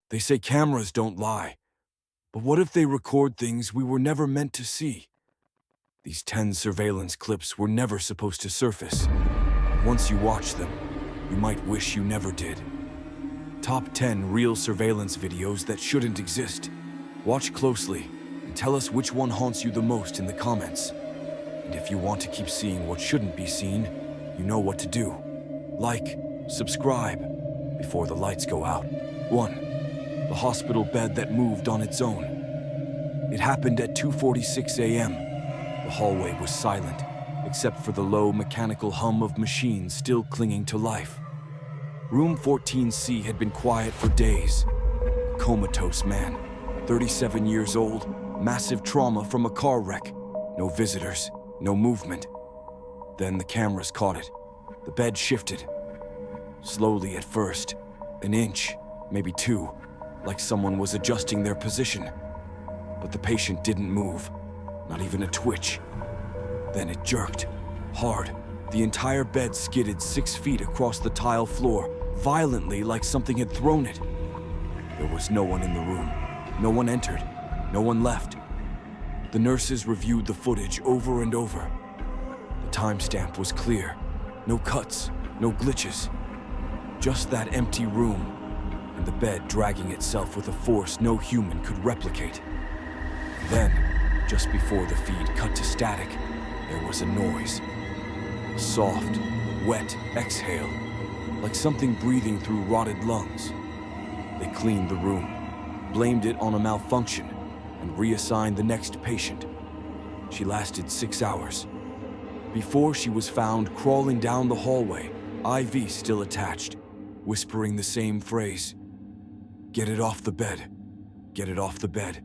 They say cameras don't lie, but what if they record things we were never meant to see? These 10 surveillance clips were never supposed to surface. Once you watch them, you might wish you never did. Top 10 real surveillance videos that shouldn't exist. Watch closely and tell us which one haunts you the most in the comments. And if you want to keep seeing what shouldn't be seen, you know what to do. Like, subscribe before the lights go out. 1. The hospital bed that moved on its own. It happened at 2:46 a.m. The hallway was silent, except for the low mechanical hum of machines still clinging to life. Room 14C had been quiet for days. A comatose man, 37 years old, massive trauma from a car wreck. No visitors, no movement. Then the cameras caught it. The bed shifted. Slowly at first, an inch, maybe 2, like someone was adjusting their position. But the patient didn't move, not even a twitch. Then it jerked, hard. The entire bed skidded 6 feet across the tile floor, violently like something had thrown it. There was no one in the room. No one entered. No one left. The nurses reviewed the footage over and over. The timestamp was clear. No cuts, no glitches. Just that empty room, and the bed dragging itself with a force no human could replicate. Then, just before the feed cut to static, there was a noise. A soft, wet exhale, like something breathing through rotted lungs. They cleaned the room, blamed it on a malfunction, and reassigned the next patient. She lasted 6 hours. Before she was found crawling down the hallway, IV still attached, whispering the same phrase. "Get it off the bed. Get it off the bed."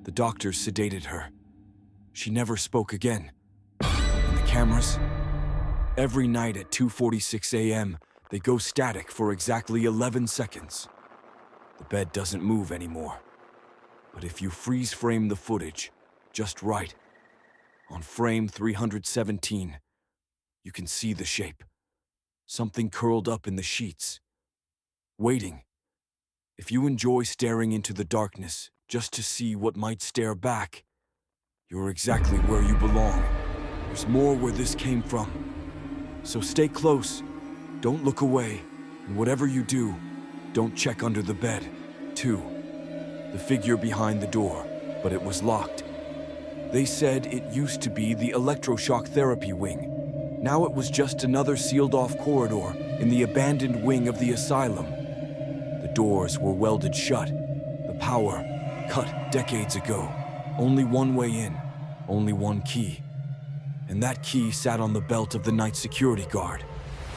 The doctors sedated her. She never spoke again. And the cameras? Every night at 2:46 a.m., they go static for exactly 11 seconds. The bed doesn't move anymore. But if you freeze frame the footage just right, on frame 317, you can see the shape. Something curled up in the sheets, waiting. If you enjoy staring into the darkness just to see what might stare back, you're exactly where you belong. There's more where this came from. So stay close, don't look away, and whatever you do, don't check under the bed. 2. The figure behind the door, but it was locked. They said it used to be the electroshock therapy wing. Now it was just another sealed-off corridor in the abandoned wing of the asylum. The doors were welded shut, the power cut decades ago. Only one way in, only one key. And that key sat on the belt of the night security guard.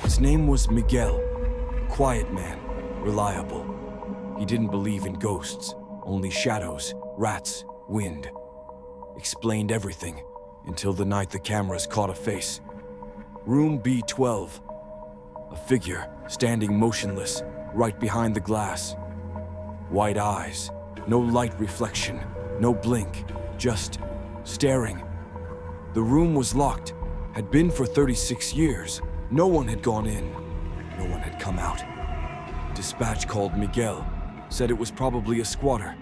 His name was Miguel, a quiet man, reliable. He didn't believe in ghosts, only shadows, rats, wind. Explained everything, until the night the cameras caught a face. Room B12. A figure, standing motionless, right behind the glass. White eyes, no light reflection, no blink, just staring. The room was locked, had been for 36 years. No one had gone in, no one had come out. Dispatch called Miguel, said it was probably a squatter.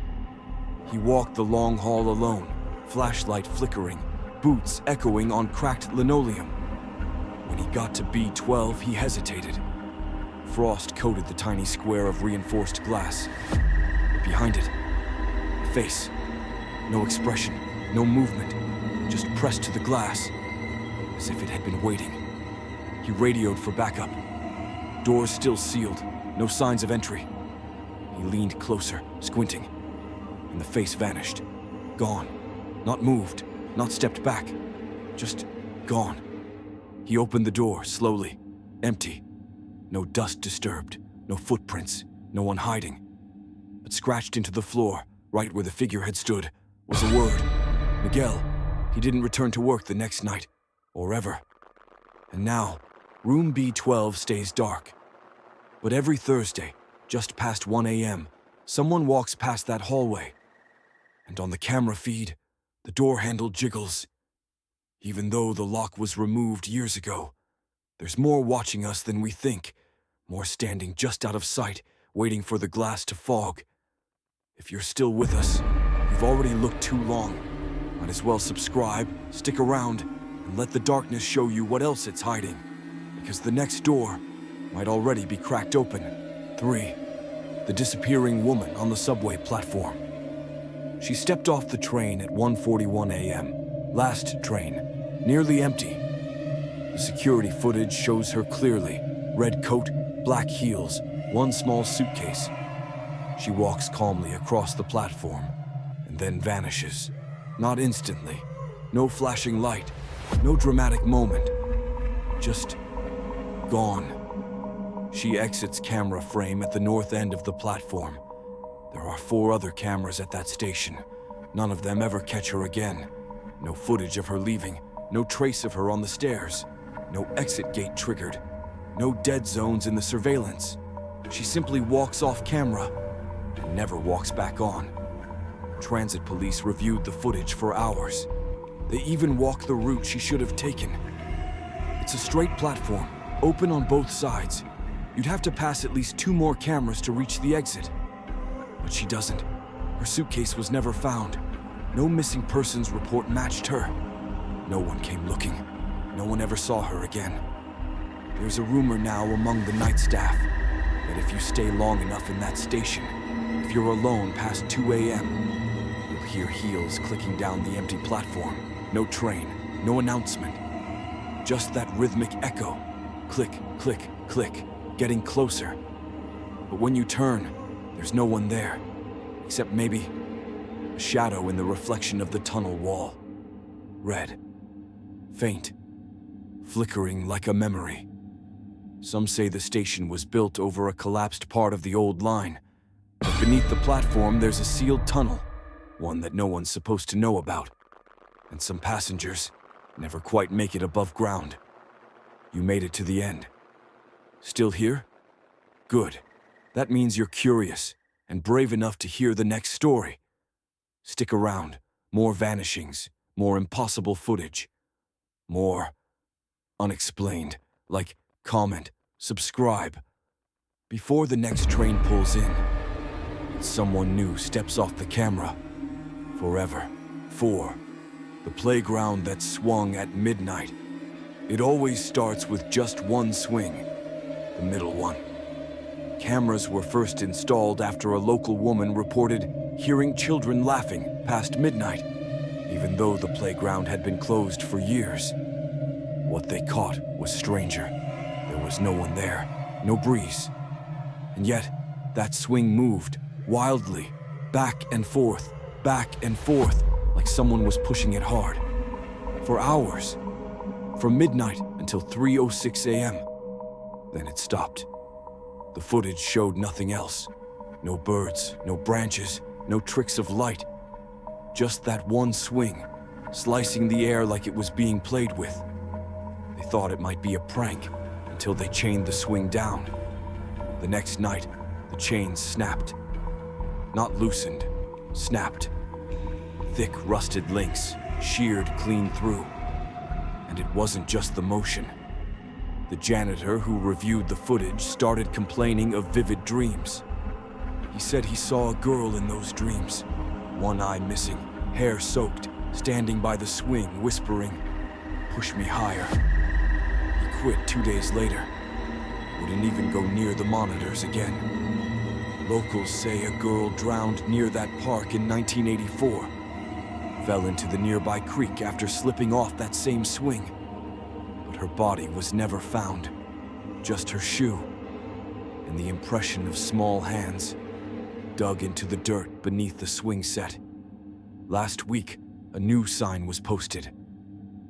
He walked the long hall alone, flashlight flickering, boots echoing on cracked linoleum. When he got to B12, he hesitated. Frost coated the tiny square of reinforced glass. But behind it, a face. No expression, no movement, just pressed to the glass, as if it had been waiting. He radioed for backup. Doors still sealed, no signs of entry. He leaned closer, squinting, and the face vanished. Gone. Not moved, not stepped back, just gone. He opened the door slowly, empty. No dust disturbed, no footprints, no one hiding. But scratched into the floor, right where the figure had stood, was a word. Miguel. He didn't return to work the next night, or ever. And now, room B12 stays dark. But every Thursday, just past 1 a.m., someone walks past that hallway. And on the camera feed, the door handle jiggles. Even though the lock was removed years ago, there's more watching us than we think, more standing just out of sight, waiting for the glass to fog. If you're still with us, you've already looked too long. Might as well subscribe, stick around, and let the darkness show you what else it's hiding. Because the next door might already be cracked open. 3. The disappearing woman on the subway platform. She stepped off the train at 1:41 a.m. Last train, nearly empty. The security footage shows her clearly. Red coat, black heels, one small suitcase. She walks calmly across the platform and then vanishes. Not instantly. No flashing light. No dramatic moment. Just gone. She exits camera frame at the north end of the platform. There are 4 other cameras at that station. None of them ever catch her again. No footage of her leaving. No trace of her on the stairs. No exit gate triggered. No dead zones in the surveillance. She simply walks off camera and never walks back on. Transit police reviewed the footage for hours. They even walked the route she should have taken. It's a straight platform, open on both sides. You'd have to pass at least 2 more cameras to reach the exit. But she doesn't. Her suitcase was never found. No missing persons report matched her. No one came looking. No one ever saw her again. There's a rumor now among the night staff that if you stay long enough in that station, if you're alone past 2 a.m., you'll hear heels clicking down the empty platform. No train, no announcement. Just that rhythmic echo. Click, click, click, getting closer. But when you turn, there's no one there, except maybe a shadow in the reflection of the tunnel wall. Red, faint, flickering like a memory. Some say the station was built over a collapsed part of the old line. But beneath the platform, there's a sealed tunnel, one that no one's supposed to know about. And some passengers never quite make it above ground. You made it to the end. Still here? Good. That means you're curious and brave enough to hear the next story. Stick around. More vanishings, more impossible footage, more unexplained. Like, comment, subscribe. Before the next train pulls in, and someone new steps off the camera. Forever. 4. The playground that swung at midnight. It always starts with just one swing, the middle one. Cameras were first installed after a local woman reported hearing children laughing past midnight, even though the playground had been closed for years. What they caught was stranger. There was no one there, no breeze. And yet, that swing moved, wildly, back and forth, like someone was pushing it hard. For hours. From midnight until 3:06 a.m. Then it stopped. The footage showed nothing else. No birds, no branches, no tricks of light. Just that one swing, slicing the air like it was being played with. They thought it might be a prank until they chained the swing down. The next night, the chains snapped. Not loosened, snapped. Thick, rusted links, sheared clean through. And it wasn't just the motion. The janitor who reviewed the footage started complaining of vivid dreams. He said he saw a girl in those dreams, one eye missing, hair soaked, standing by the swing, whispering, "Push me higher." He quit 2 days later. Wouldn't even go near the monitors again. Locals say a girl drowned near that park in 1984. Fell into the nearby creek after slipping off that same swing. But her body was never found. Just her shoe. And the impression of small hands dug into the dirt beneath the swing set. Last week, a new sign was posted.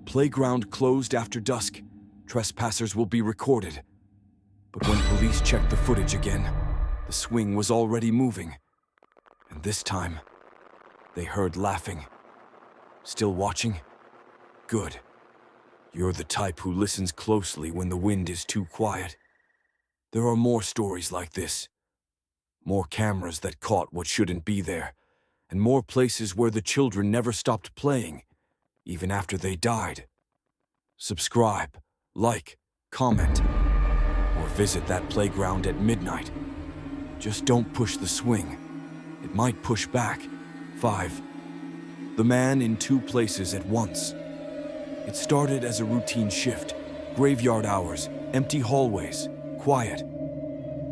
Playground closed after dusk. Trespassers will be recorded. But when police checked the footage again, the swing was already moving. And this time, they heard laughing. Still watching? Good. You're the type who listens closely when the wind is too quiet. There are more stories like this. More cameras that caught what shouldn't be there, and more places where the children never stopped playing, even after they died. Subscribe, like, comment, or visit that playground at midnight. Just don't push the swing. It might push back. 5. The man in 2 places at once. It started as a routine shift. Graveyard hours, empty hallways, quiet.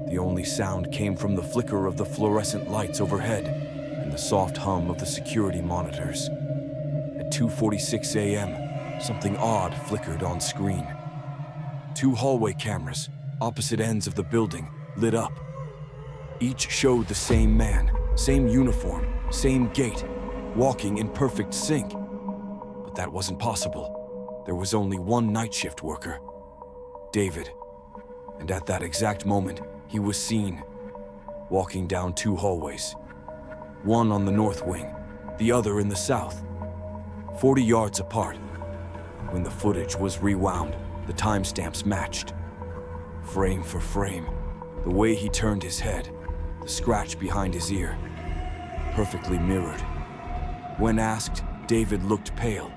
The only sound came from the flicker of the fluorescent lights overhead and the soft hum of the security monitors. At 2:46 a.m., something odd flickered on screen. 2 hallway cameras, opposite ends of the building, lit up. Each showed the same man, same uniform, same gait, walking in perfect sync. But that wasn't possible. There was only one night shift worker, David. And at that exact moment, he was seen, walking down 2 hallways. One on the north wing, the other in the south, 40 yards apart. When the footage was rewound, the timestamps matched. Frame for frame, the way he turned his head, the scratch behind his ear, perfectly mirrored. When asked, David looked pale,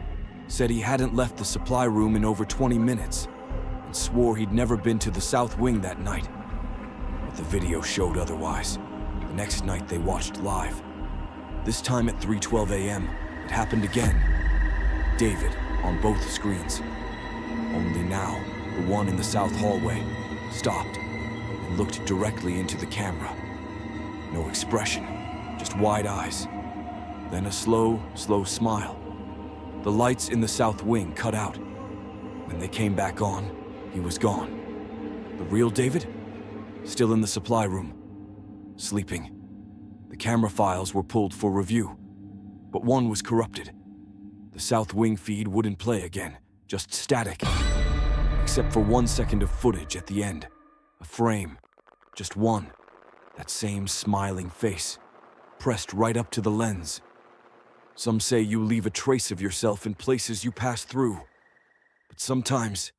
said he hadn't left the supply room in over 20 minutes, and swore he'd never been to the south wing that night. But the video showed otherwise. The next night they watched live. This time at 3:12 a.m., it happened again. David on both screens. Only now, the one in the south hallway stopped and looked directly into the camera. No expression, just wide eyes. Then a slow smile. The lights in the south wing cut out. When they came back on, he was gone. The real David? Still in the supply room, sleeping. The camera files were pulled for review, but one was corrupted. The south wing feed wouldn't play again, just static. Except for 1 second of footage at the end. A frame, just one. That same smiling face, pressed right up to the lens. Some say you leave a trace of yourself in places you pass through. But sometimes,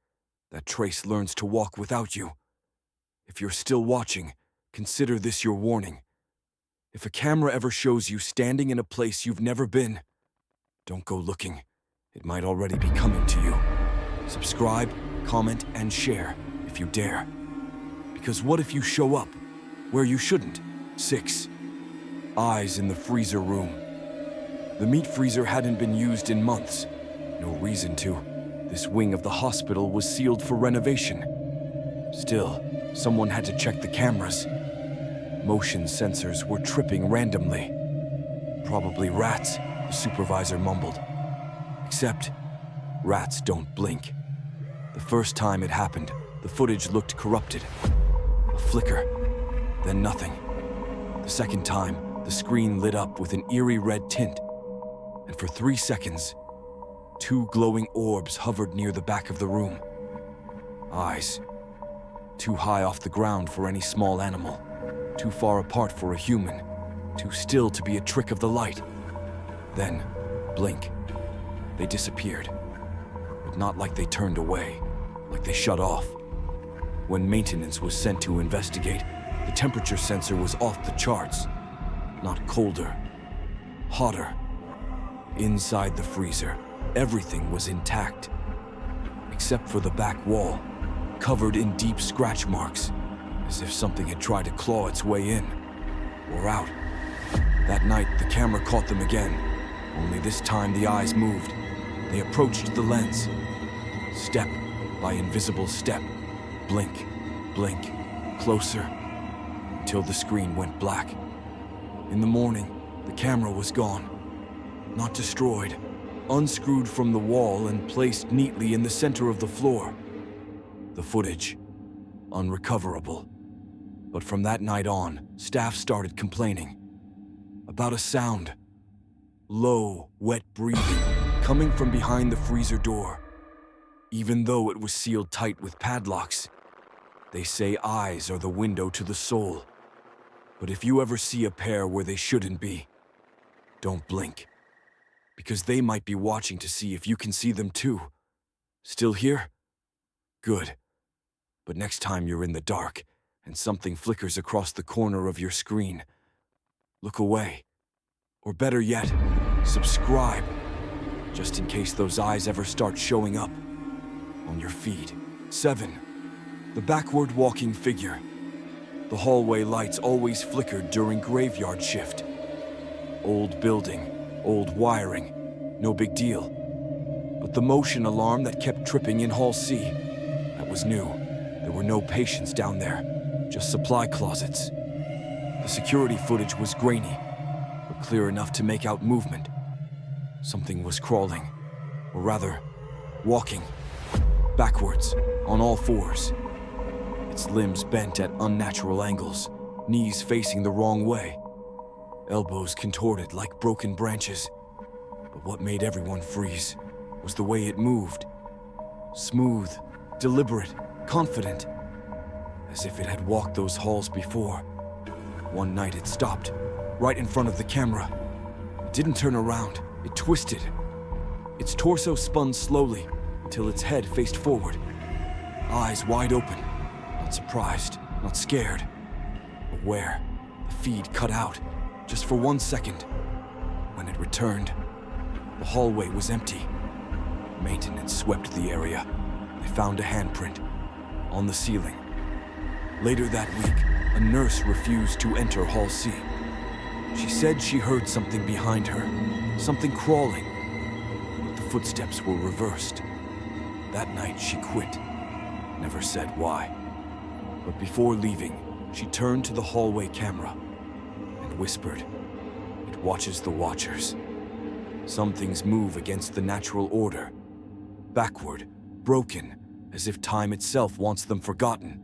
that trace learns to walk without you. If you're still watching, consider this your warning. If a camera ever shows you standing in a place you've never been, don't go looking. It might already be coming to you. Subscribe, comment, and share if you dare. Because what if you show up where you shouldn't? 6. Eyes in the freezer room. The meat freezer hadn't been used in months. No reason to. This wing of the hospital was sealed for renovation. Still, someone had to check the cameras. Motion sensors were tripping randomly. Probably rats, the supervisor mumbled. Except, rats don't blink. The first time it happened, the footage looked corrupted. A flicker, then nothing. The second time, the screen lit up with an eerie red tint. And for 3 seconds, 2 glowing orbs hovered near the back of the room. Eyes. Too high off the ground for any small animal. Too far apart for a human. Too still to be a trick of the light. Then, blink. They disappeared. But not like they turned away, like they shut off. When maintenance was sent to investigate, the temperature sensor was off the charts. Not colder, hotter. Inside the freezer, everything was intact, except for the back wall, covered in deep scratch marks, as if something had tried to claw its way in, or out. That night, the camera caught them again, only this time the eyes moved. They approached the lens, step by invisible step, blink, blink, closer, until the screen went black. In the morning, the camera was gone. Not destroyed, unscrewed from the wall and placed neatly in the center of the floor. The footage, unrecoverable. But from that night on, staff started complaining about a sound. Low, wet breathing, coming from behind the freezer door. Even though it was sealed tight with padlocks, they say eyes are the window to the soul. But if you ever see a pair where they shouldn't be, don't blink. Because they might be watching to see if you can see them too. Still here? Good. But next time you're in the dark and something flickers across the corner of your screen, look away. Or better yet, subscribe, just in case those eyes ever start showing up on your feed. 7. The backward walking figure. The hallway lights always flickered during graveyard shift. Old building, old wiring, no big deal. But the motion alarm that kept tripping in Hall C, that was new. There were no patients down there, just supply closets. The security footage was grainy, but clear enough to make out movement. Something was crawling, or rather, walking, backwards, on all fours. Its limbs bent at unnatural angles, knees facing the wrong way, elbows contorted like broken branches. But what made everyone freeze was the way it moved. Smooth, deliberate, confident, as if it had walked those halls before. One night it stopped, right in front of the camera. It didn't turn around, it twisted. Its torso spun slowly until its head faced forward, eyes wide open, not surprised, not scared. Aware, the feed cut out, just for 1 second. When it returned, the hallway was empty. Maintenance swept the area. They found a handprint on the ceiling. Later that week, a nurse refused to enter Hall C. She said she heard something behind her, something crawling, but the footsteps were reversed. That night she quit, never said why. But before leaving, she turned to the hallway camera and whispered, "It watches the watchers." Some things move against the natural order, backward, broken, as if time itself wants them forgotten,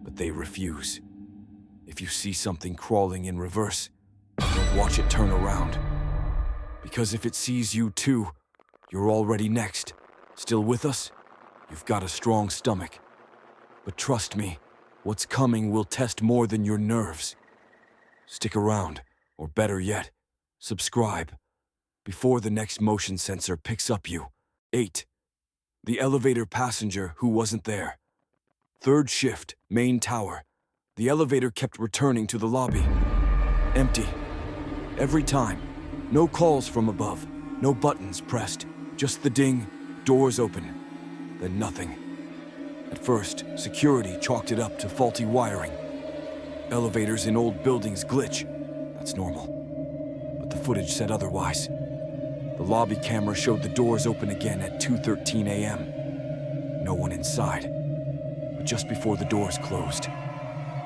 but they refuse. If you see something crawling in reverse, don't watch it turn around. Because if it sees you too, you're already next. Still with us? You've got a strong stomach. But trust me, what's coming will test more than your nerves. Stick around, or better yet, subscribe, before the next motion sensor picks up you. 8. The elevator passenger who wasn't there. Third shift, main tower. The elevator kept returning to the lobby. Empty. Every time. No calls from above. No buttons pressed. Just the ding, doors open. Then nothing. At first, security chalked it up to faulty wiring. Elevators in old buildings glitch. That's normal. But the footage said otherwise. The lobby camera showed the doors open again at 2:13 a.m. No one inside. But just before the doors closed,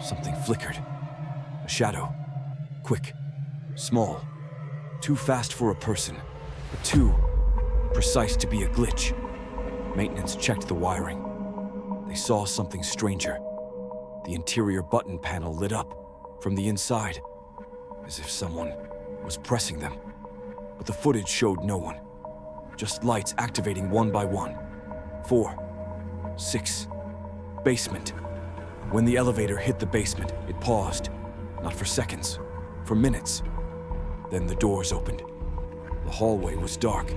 something flickered. A shadow. Quick. Small. Too fast for a person, but too precise to be a glitch. Maintenance checked the wiring. They saw something stranger. The interior button panel lit up from the inside, as if someone was pressing them. But the footage showed no one. Just lights activating one by one. 4, 6. Basement. When the elevator hit the basement, it paused. Not for seconds, for minutes. Then the doors opened. The hallway was dark,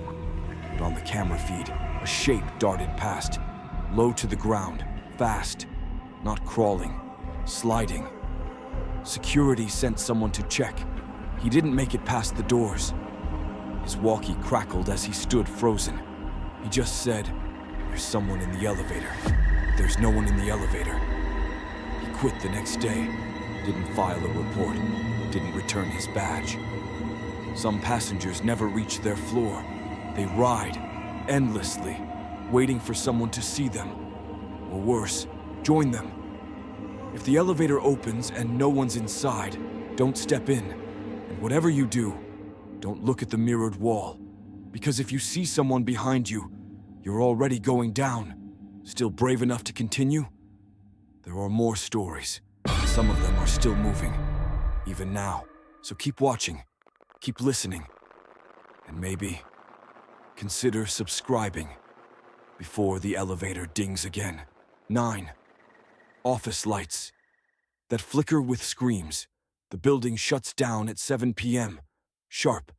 but on the camera feed, a shape darted past, low to the ground, fast, not crawling, sliding. Security sent someone to check. He didn't make it past the doors. His walkie crackled as he stood frozen. He just said, "There's someone in the elevator." But there's no one in the elevator. He quit the next day, didn't file a report, didn't return his badge. Some passengers never reach their floor. They ride, endlessly, waiting for someone to see them. Or worse, join them. If the elevator opens and no one's inside, don't step in. And whatever you do, don't look at the mirrored wall. Because if you see someone behind you, you're already going down. Still brave enough to continue? There are more stories. Some of them are still moving, even now. So keep watching, keep listening, and maybe consider subscribing before the elevator dings again. 9. Office lights that flicker with screams. The building shuts down at 7 p.m. Sharp.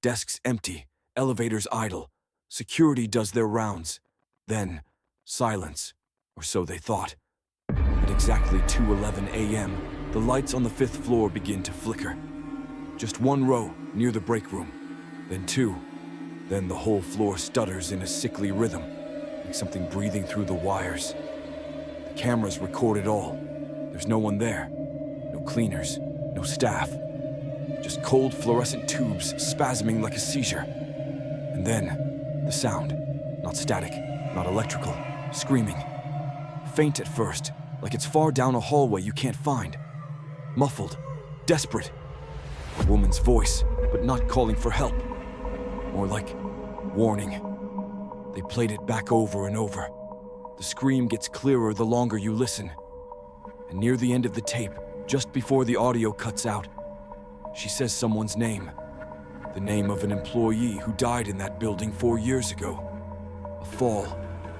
Desks empty, elevators idle. Security does their rounds. Then, silence, or so they thought. At exactly 2:11 a.m., the lights on the 5th floor begin to flicker. Just one row near the break room, then 2. Then the whole floor stutters in a sickly rhythm, like something breathing through the wires. The cameras record it all. There's no one there. cleaners, no staff. Just cold fluorescent tubes spasming like a seizure. And then, the sound. Not static, not electrical, screaming. Faint at first, like it's far down a hallway you can't find. Muffled, desperate. A woman's voice, but not calling for help. More like warning. They played it back over and over. The scream gets clearer the longer you listen. And near the end of the tape, just before the audio cuts out, she says someone's name. The name of an employee who died in that building 4 years ago. A fall,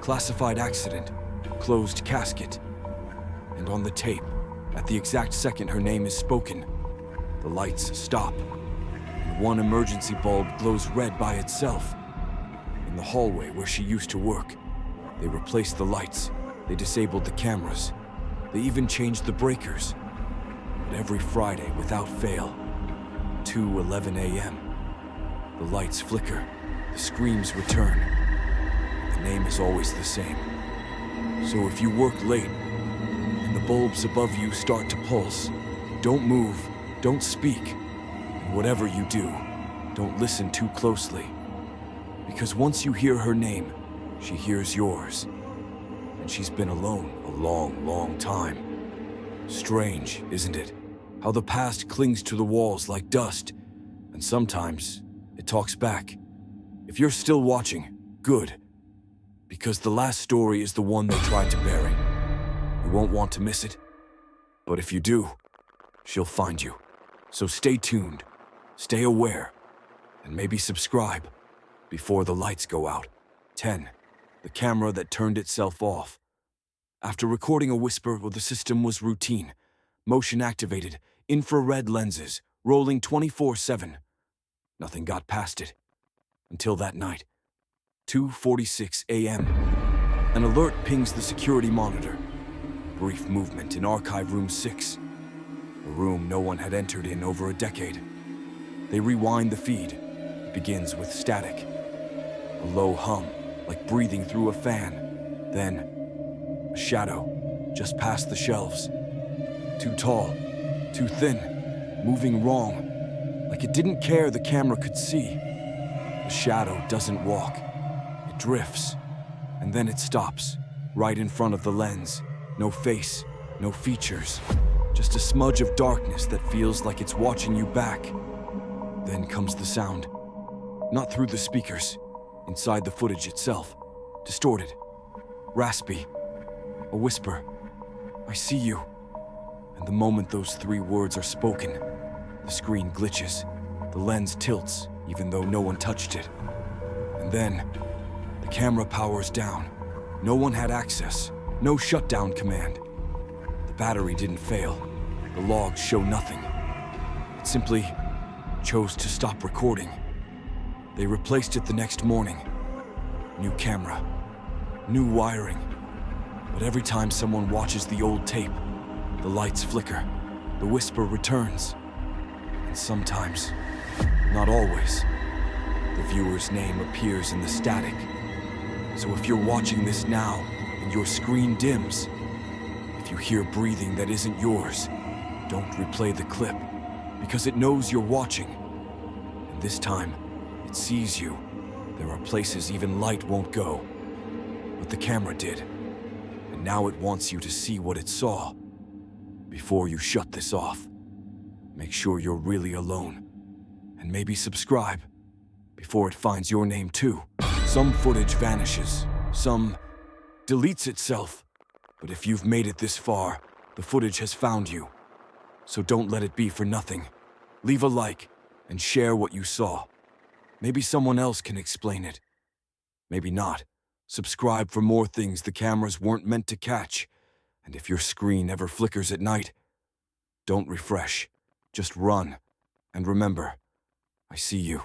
classified accident, closed casket. And on the tape, at the exact second her name is spoken, the lights stop, and one emergency bulb glows red by itself. In the hallway where she used to work, they replaced the lights, they disabled the cameras, they even changed the breakers. But every Friday, without fail, 2:11 a.m., the lights flicker, the screams return. The name is always the same. So if you work late, and the bulbs above you start to pulse, don't move, don't speak, and whatever you do, don't listen too closely. Because once you hear her name, she hears yours. And she's been alone a long, long time. Strange, isn't it? How the past clings to the walls like dust, and sometimes it talks back. If you're still watching, good. Because the last story is the one they tried to bury. You won't want to miss it. But if you do, she'll find you. So stay tuned, stay aware, and maybe subscribe before the lights go out. 10. The camera that turned itself off. After recording a whisper, the system was routine. Motion activated, infrared lenses, rolling 24/7. Nothing got past it. Until that night. 2:46 a.m. An alert pings the security monitor. Brief movement in Archive Room 6. A room no one had entered in over a decade. They rewind the feed. It begins with static. A low hum, like breathing through a fan. Then, a shadow, just past the shelves. Too tall, too thin, moving wrong, like it didn't care the camera could see. The shadow doesn't walk. It drifts, and then it stops, right in front of the lens. No face, no features, just a smudge of darkness that feels like it's watching you back. Then comes the sound. Not through the speakers, inside the footage itself. Distorted, raspy, a whisper. I see you. And the moment those 3 words are spoken, the screen glitches, the lens tilts, even though no one touched it. And then, the camera powers down. No one had access, no shutdown command. The battery didn't fail. The logs show nothing. It simply chose to stop recording. They replaced it the next morning. New camera, new wiring. But every time someone watches the old tape, the lights flicker, the whisper returns. And sometimes, not always, the viewer's name appears in the static. So if you're watching this now and your screen dims, if you hear breathing that isn't yours, don't replay the clip, because it knows you're watching. And this time, it sees you. There are places even light won't go. But the camera did. And now it wants you to see what it saw. Before you shut this off, make sure you're really alone. And maybe subscribe before it finds your name too. Some footage vanishes, some deletes itself. But if you've made it this far, the footage has found you. So don't let it be for nothing. Leave a like and share what you saw. Maybe someone else can explain it. Maybe not. Subscribe for more things the cameras weren't meant to catch. And if your screen ever flickers at night, don't refresh. Just run. And remember, I see you.